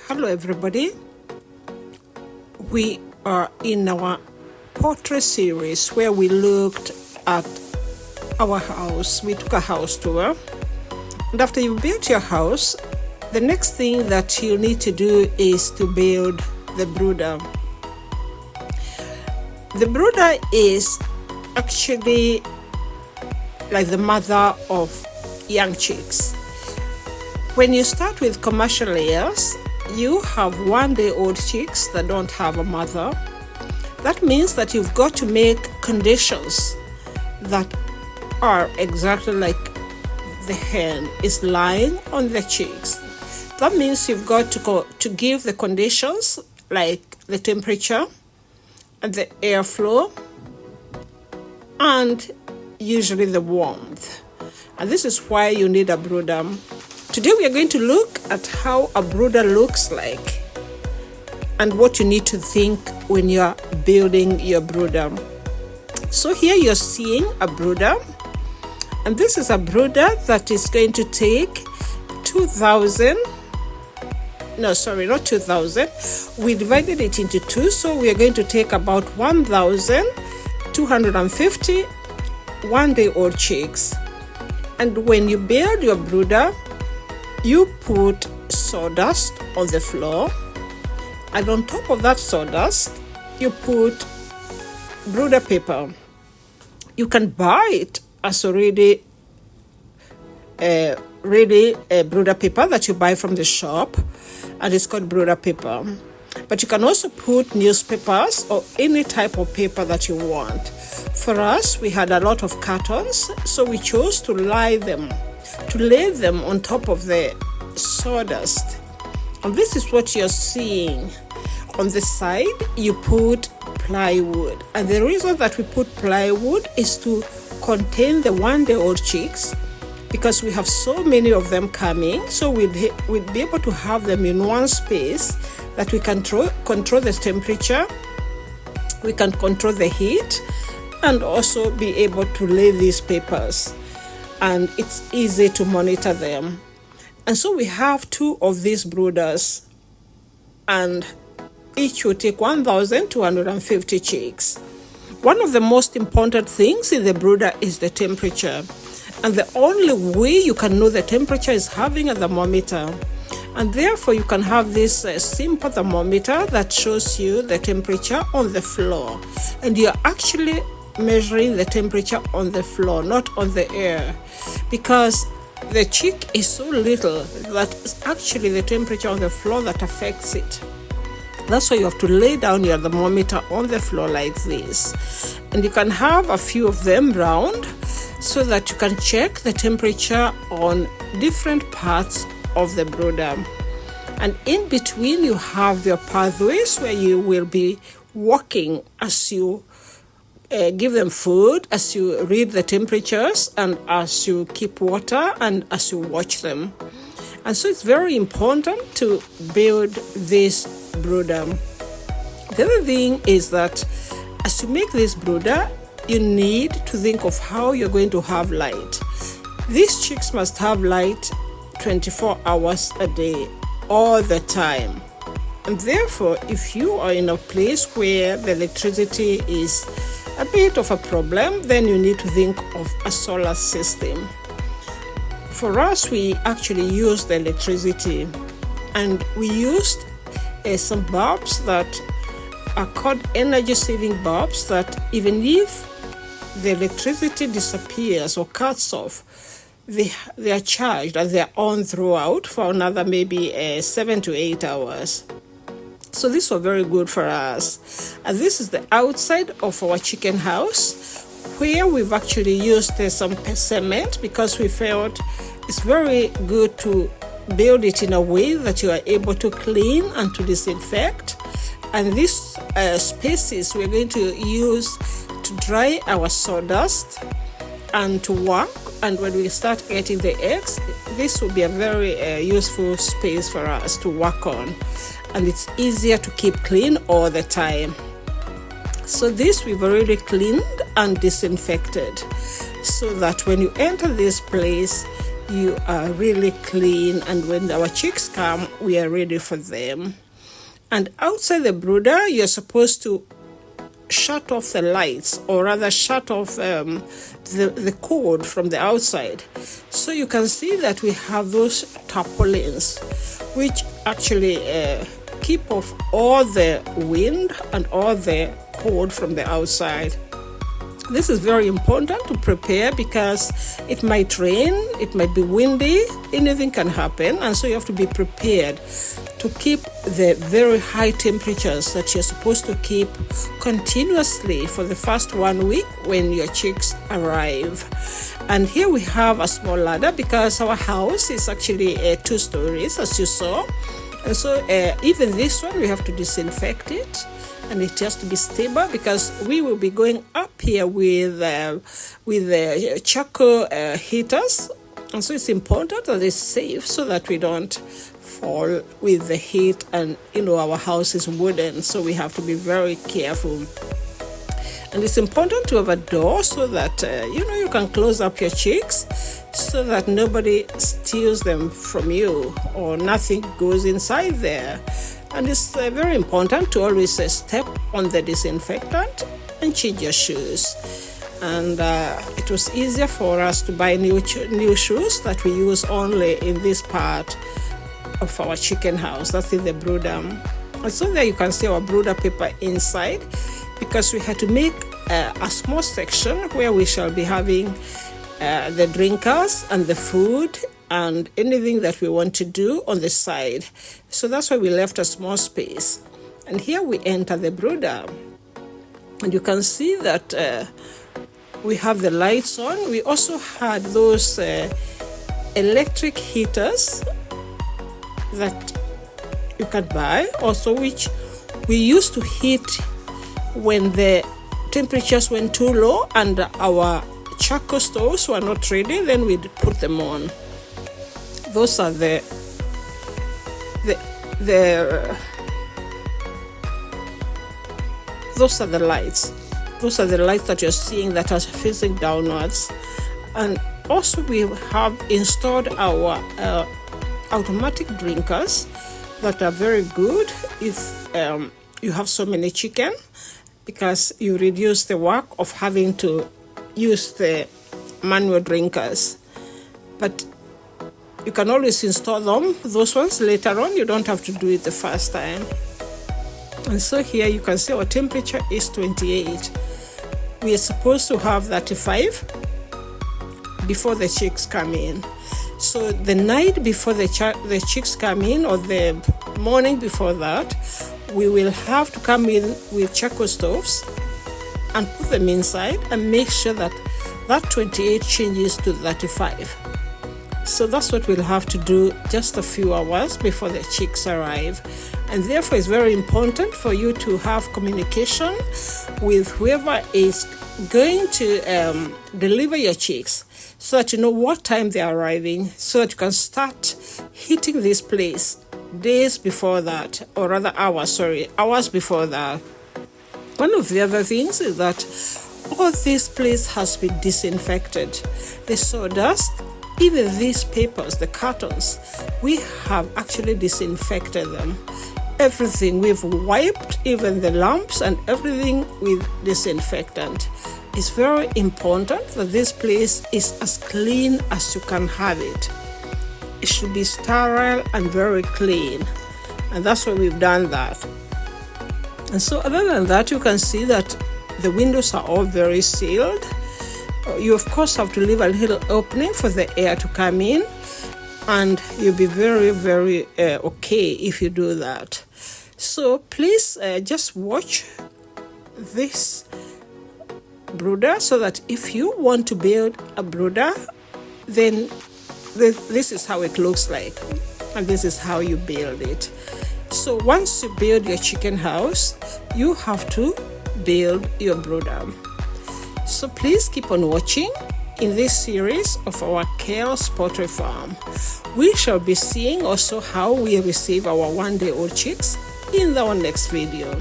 Hello everybody, we are in our portrait series where we looked at our house. We took a house tour, and after you've built your house, the next thing that you need to do is to build the brooder. The brooder is actually like the mother of young chicks. When you start with commercial layers, you have 1-day-old chicks that don't have a mother. That means that you've got to make conditions that are exactly like the hen is lying on the chicks. That means you've got to give the conditions like the temperature and the airflow and usually the warmth. And this is why you need a brooder. Today we are going to look at how a brooder looks like and what you need to think when you are building your brooder. So here you're seeing a brooder, and this is a brooder that is going to take 2,000. No, sorry, not 2,000. We divided it into two, so we are going to take about 1,250 1-day-old chicks. And when you build your brooder, you put sawdust on the floor, and on top of that sawdust, you put brooder paper. You can buy it as already brooder paper that you buy from the shop, and it's called brooder paper. But you can also put newspapers or any type of paper that you want. For us, we had a lot of cartons, so we chose to lay them on top of the sawdust. And this is what you're seeing. On the side, you put plywood. And the reason that we put plywood is to contain the 1-day-old chicks, because we have so many of them coming, so we'd be able to have them in one space that we can control the temperature, we can control the heat, and also be able to lay these papers. And it's easy to monitor them. And so we have 2 of these brooders, and each will take 1,250 chicks. One of the most important things in the brooder is the temperature. And the only way you can know the temperature is having a thermometer. And therefore you can have this simple thermometer that shows you the temperature on the floor. And you're actually measuring the temperature on the floor, not on the air, because the chick is so little that it's actually the temperature on the floor that affects it. That's why you have to lay down your thermometer on the floor like this. And you can have a few of them round so that you can check the temperature on different parts of the brooder. And in between you have your pathways where you will be walking as you give them food, as you read the temperatures, and as you keep water, and as you watch them. And so it's very important to build this brooder. The other thing is that as you make this brooder, you need to think of how you're going to have light. These chicks must have light 24 hours a day, all the time. And therefore, if you are in a place where the electricity is a bit of a problem, then you need to think of a solar system. For us, we actually used the electricity, and we used some bulbs that are called energy-saving bulbs, that even if the electricity disappears or cuts off, they are charged and they're on throughout for another maybe 7 to 8 hours. So this was very good for us. And this is the outside of our chicken house, where we've actually used some cement, because we felt it's very good to build it in a way that you are able to clean and to disinfect. And these spaces we're going to use to dry our sawdust and to work. And when we start getting the eggs, this will be a very useful space for us to work on. And it's easier to keep clean all the time. So this we've already cleaned and disinfected, so that when you enter this place, you are really clean, and when our chicks come, we are ready for them. And outside the brooder, you're supposed to shut off the lights, or rather shut off the cord from the outside. So you can see that we have those tarpaulins, which actually keep off all the wind and all the cold from the outside. This is very important to prepare because it might rain, it might be windy, anything can happen, and so you have to be prepared to keep the very high temperatures that you're supposed to keep continuously for the first 1 week when your chicks arrive. And here we have a small ladder because our house is actually 2 stories, as you saw, and so even this one we have to disinfect it. And it has to be stable because we will be going up here with charcoal heaters, and so it's important that it's safe so that we don't fall with the heat. And our house is wooden, so we have to be very careful. And it's important to have a door so that you can close up your chicks so that nobody steals them from you or nothing goes inside there. And it's very important to always step on the disinfectant and change your shoes. And it was easier for us to buy new shoes that we use only in this part of our chicken house. That's in the brooder. And so there you can see our brooder paper inside, because we had to make a small section where we shall be having the drinkers and the food and anything that we want to do on the side. So that's why we left a small space. And here we enter the brooder. And you can see that we have the lights on. We also had those electric heaters that you can buy also, which we used to heat when the temperatures went too low and our charcoal stoves were not ready. Then we'd put them on. Those are the lights. Those are the lights that you're seeing that are facing downwards. And also we have installed our automatic drinkers that are very good if you have so many chicken, because you reduce the work of having to use the manual drinkers. But you can always install those ones later on. You don't have to do it the first time. And so here you can see our temperature is 28. We are supposed to have 35 before the chicks come in. So the night before the chicks come in, or the morning before that, we will have to come in with charcoal stoves and put them inside and make sure that 28 changes to 35. So that's what we'll have to do just a few hours before the chicks arrive. And therefore it's very important for you to have communication with whoever is going to deliver your chicks, so that you know what time they're arriving, so that you can start heating this place days before that, or rather hours before that. One of the other things is that all this place has been disinfected. The sawdust, even these papers, the cartons, we have actually disinfected them. Everything we've wiped, even the lamps and everything with disinfectant. It's very important that this place is as clean as you can have it. It should be sterile and very clean, and that's why we've done that. And so other than that, you can see that the windows are all very sealed. You of course have to leave a little opening for the air to come in, and you'll be very, very okay if you do that. So please just watch this brooder, so that if you want to build a brooder, then this is how it looks like, and this is how you build it. So once you build your chicken house, you have to build your brooder. So please keep on watching in this series of our Kale's Poultry Farm. We shall be seeing also how we receive our one-day-old chicks in our next video.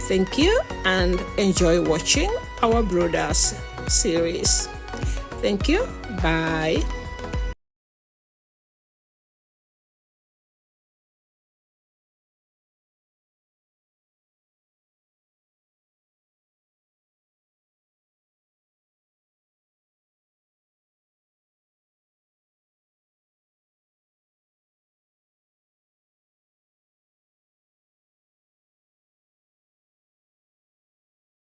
Thank you and enjoy watching our brooders series. Thank you. Bye.